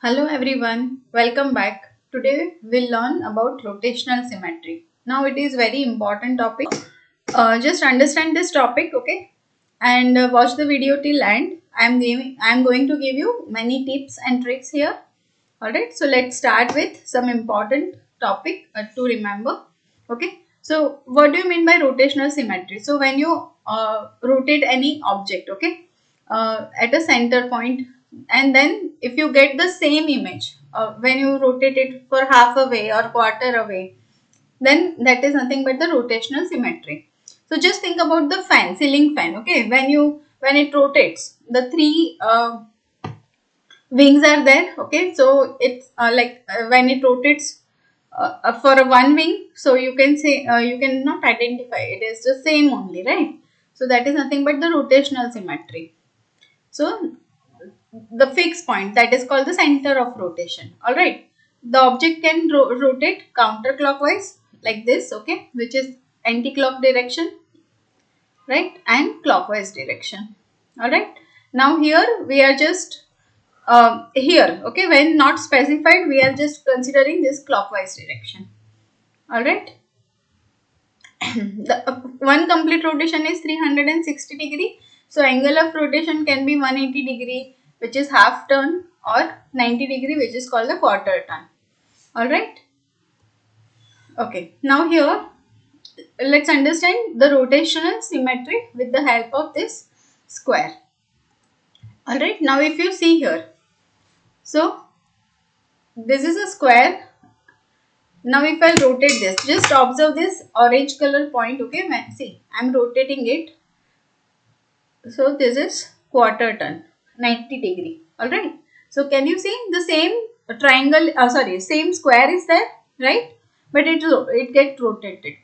Hello everyone, welcome back. Today we'll learn about rotational symmetry. Now it is very important topic. Just understand this topic, okay? And watch the video till end. I'm going to give you many tips and tricks here. Alright, so let's start with some important topic to remember. Okay, so what do you mean by rotational symmetry? So when you rotate any object, okay, at a center point, and then if you get the same image when you rotate it for half away or quarter away, then that is nothing but the rotational symmetry. So just think about the fan, ceiling fan, okay, when it rotates, the three wings are there, okay, so it's when it rotates for a one wing, so you can say you cannot identify, it is the same only, right? So that is nothing but the rotational symmetry. So the fixed point, that is called the center of rotation. All right, the object can rotate counterclockwise like this, okay, which is anti-clock direction, right, and clockwise direction. All right, now here we are just here, okay, when not specified, we are just considering this clockwise direction. All right. The one complete rotation is 360 degree, so angle of rotation can be 180 degree, which is half turn, or 90 degree, which is called the quarter turn. All right. Okay, now here let's understand the rotational symmetry with the help of this square. All right, now if you see here, so this is a square. Now if I rotate this, just observe this orange color point, okay, see, I'm rotating it. So this is quarter turn, 90 degree. Alright. So can you see the same triangle, same square is there, right? But it gets rotated.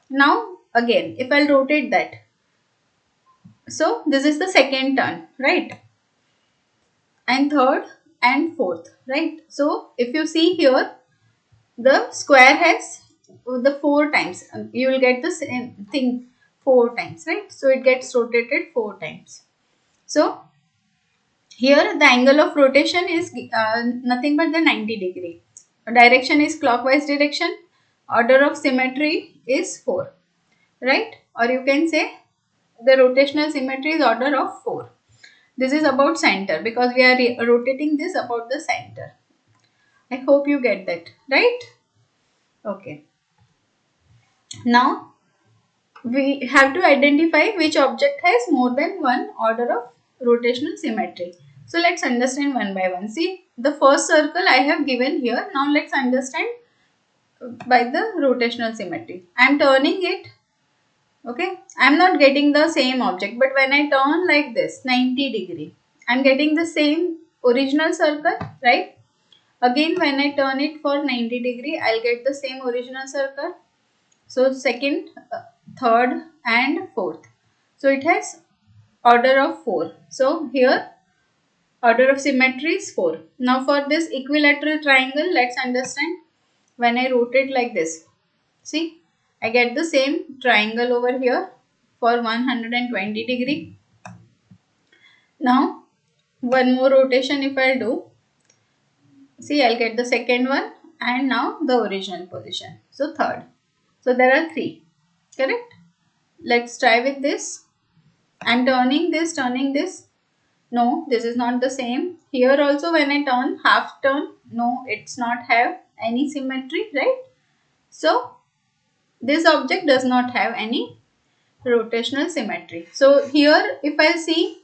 Now again, if I'll rotate that. So this is the second turn, right? And third and fourth, right? So if you see here, the square has the 4 times. You will get the same thing 4 times, right? So it gets rotated 4 times. So here the angle of rotation is nothing but the 90 degree. Direction is clockwise direction. Order of symmetry is 4, right? Or you can say the rotational symmetry is order of 4. This is about center because we are rotating this about the center. I hope you get that, right? Okay. Now we have to identify which object has more than one order of rotational symmetry. So let's understand one by one. See, the first circle I have given here. Now let's understand by the rotational symmetry. I am turning it. Okay, I am not getting the same object, but when I turn like this 90 degree, I am getting the same original circle, right? Again, when I turn it for 90 degree, I'll get the same original circle. So second, third and fourth. So it has order of 4. So here order of symmetry is 4. Now for this equilateral triangle, let's understand when I rotate like this. See, I get the same triangle over here for 120 degree. Now one more rotation if I do, see, I'll get the second one and now the original position. So third. So there are 3. Correct? Let's try with this. I'm turning this. No, this is not the same. Here also when I turn, half turn, no, it's not have any symmetry, right? So this object does not have any rotational symmetry. So here if I see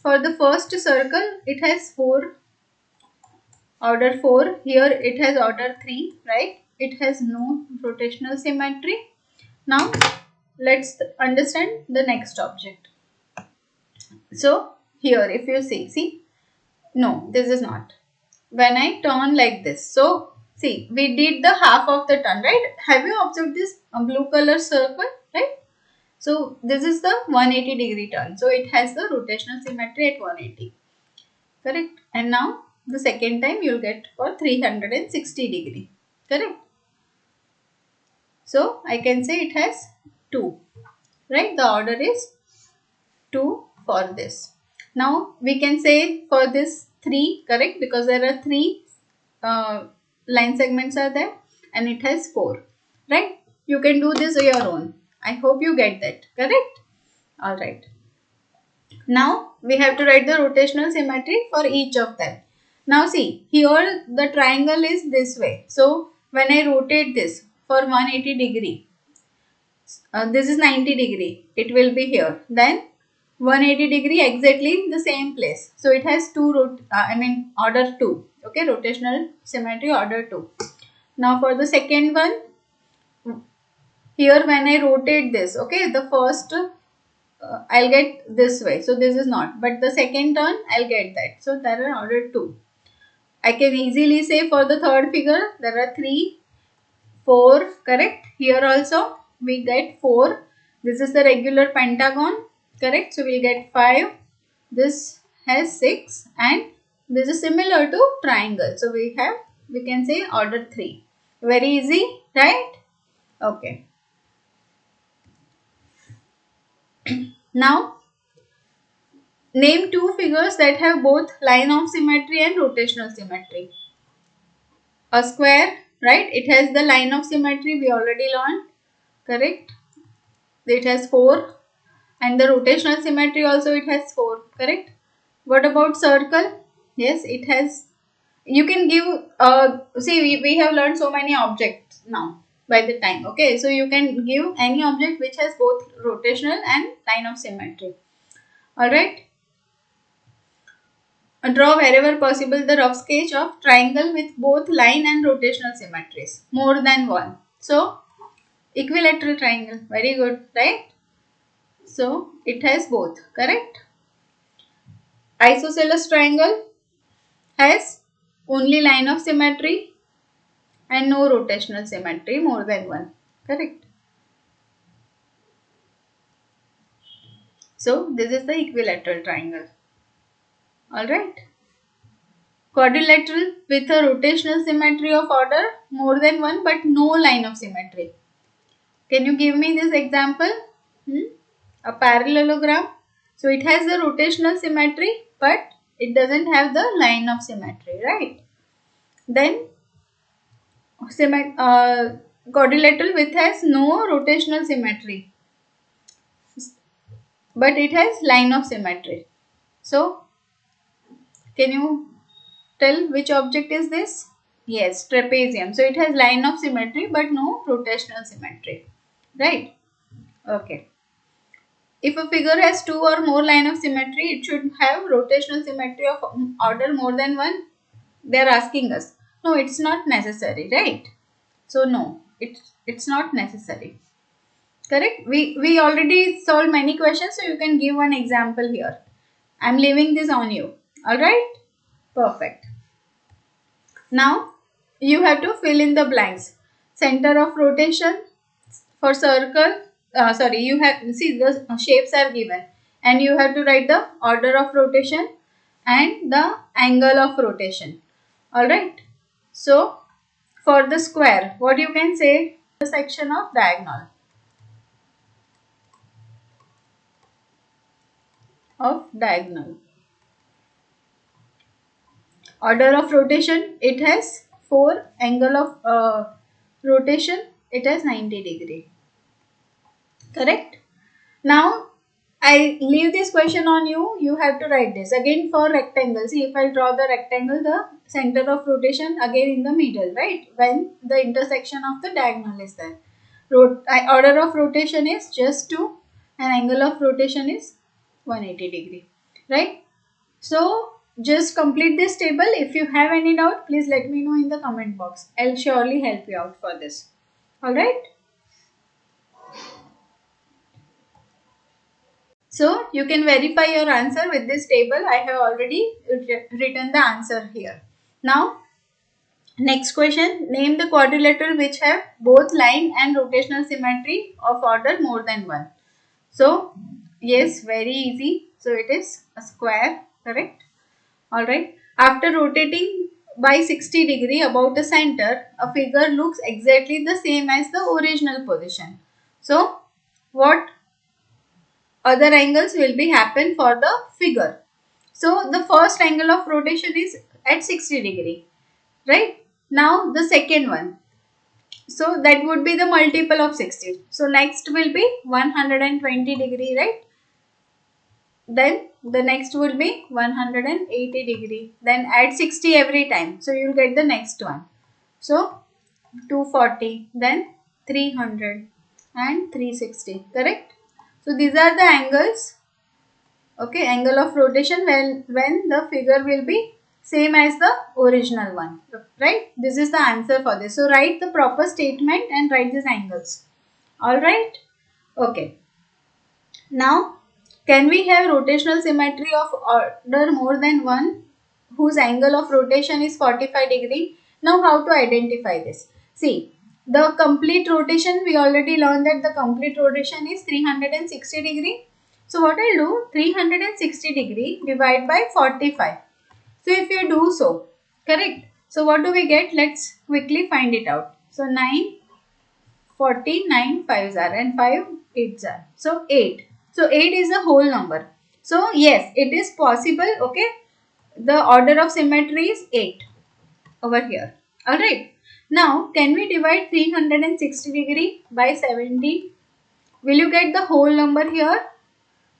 for the first circle, it has 4, order 4. Here it has order 3, right? It has no rotational symmetry. Now let's understand the next object. So here if you see, no, this is not. When I turn like this, so see, we did the half of the turn, right? Have you observed this blue color circle, right? So this is the 180 degree turn. So it has the rotational symmetry at 180, correct? And now the second time you'll get for 360 degree, correct? So I can say it has 2, right? The order is 2 for this. Now we can say for this 3, correct, because there are 3 line segments are there, and it has 4, right? You can do this on your own. I hope you get that, correct? All right. Now we have to write the rotational symmetry for each of them. Now see, here the triangle is this way. So when I rotate this for 180 degree, this is 90 degree, it will be here. Then 180 degree exactly the same place. So it has order 2. Okay, rotational symmetry order 2. Now for the second one, here when I rotate this, okay, the first I'll get this way. So this is not. But the second turn, I'll get that. So there are order 2. I can easily say for the third figure, there are 3, 4, correct? Here also, we get 4. This is the regular pentagon, correct? So we'll get 5. This has 6. And this is similar to triangle. So we can say order 3. Very easy, right? Okay. Now, name 2 figures that have both line of symmetry and rotational symmetry. A square, right? It has the line of symmetry we already learned, correct? It has 4. And the rotational symmetry also it has 4, correct? What about circle? Yes, it has. You can give, see we have learned so many objects now by the time, okay? So you can give any object which has both rotational and line of symmetry. Alright. Draw wherever possible the rough sketch of triangle with both line and rotational symmetries. More than one. So, equilateral triangle. Very good, right? So, it has both. Correct? Isosceles triangle has only line of symmetry and no rotational symmetry. More than one. Correct? So, this is the equilateral triangle. Alright? Quadrilateral with a rotational symmetry of order more than one but no line of symmetry. Can you give me this example? A parallelogram. So it has the rotational symmetry but it doesn't have the line of symmetry, right? Then quadrilateral which has no rotational symmetry but it has line of symmetry. So can you tell which object is this? Yes, trapezium. So it has line of symmetry but no rotational symmetry. Right? Okay. If a figure has 2 or more line of symmetry, it should have rotational symmetry of order more than 1. They are asking us. No, it's not necessary, right? So no, it's not necessary. Correct? We already solved many questions, so you can give one example here. I'm leaving this on you. Alright? Perfect. Now, you have to fill in the blanks. Center of rotation for circle. You have, see the shapes are given. And you have to write the order of rotation and the angle of rotation. Alright. So, for the square, what you can say? The section of diagonal. Order of rotation, it has 4. Angle of rotation, it has 90 degree. Correct? Now, I leave this question on you. You have to write this. Again for rectangle. See, if I draw the rectangle, the center of rotation again in the middle, right? When the intersection of the diagonal is there. Order of rotation is just 2 and angle of rotation is 180 degree. Right? So, just complete this table. If you have any doubt, please let me know in the comment box. I'll surely help you out for this. Alright? So, you can verify your answer with this table. I have already written the answer here. Now, next question. Name the quadrilateral which have both line and rotational symmetry of order more than 1. So, yes, very easy. So, it is a square, correct? Alright. After rotating by 60 degree about the center, a figure looks exactly the same as the original position. So, what other angles will be happen for the figure? So, the first angle of rotation is at 60 degree. right? Now the second one. So that would be the multiple of 60. So next will be 120 degree, right? Then the next will be 180 degree. Then add 60 every time. So you will get the next one. So 240, then 300 and 360, correct? So these are the angles, okay, angle of rotation when the figure will be same as the original one, right? This is the answer for this. So write the proper statement and write these angles. All right. Okay. Now, can we have rotational symmetry of order more than one whose angle of rotation is 45 degree? Now, how to identify this? See, the complete rotation, we already learned that the complete rotation is 360 degree. So, what I'll do, 360 degree divide by 45. So, if you do so, correct. So, what do we get? Let's quickly find it out. So, 9 49 5s are and 5 8s are. So 8. So 8 is a whole number. So yes, it is possible. Okay. The order of symmetry is 8 over here. Alright. Now can we divide 360 degree by 70? Will you get the whole number here?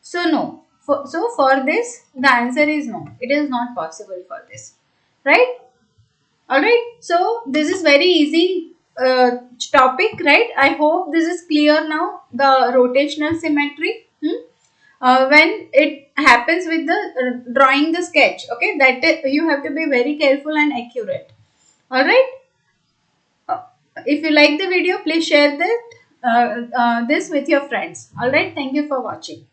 So no. So for this the answer is no. It is not possible for this. Right? Alright, so this is very easy topic, right? I hope this is clear now, the rotational symmetry. When it happens with the drawing the sketch, okay, that you have to be very careful and accurate. Alright, if you like the video, please share that this with your friends. Alright, thank you for watching.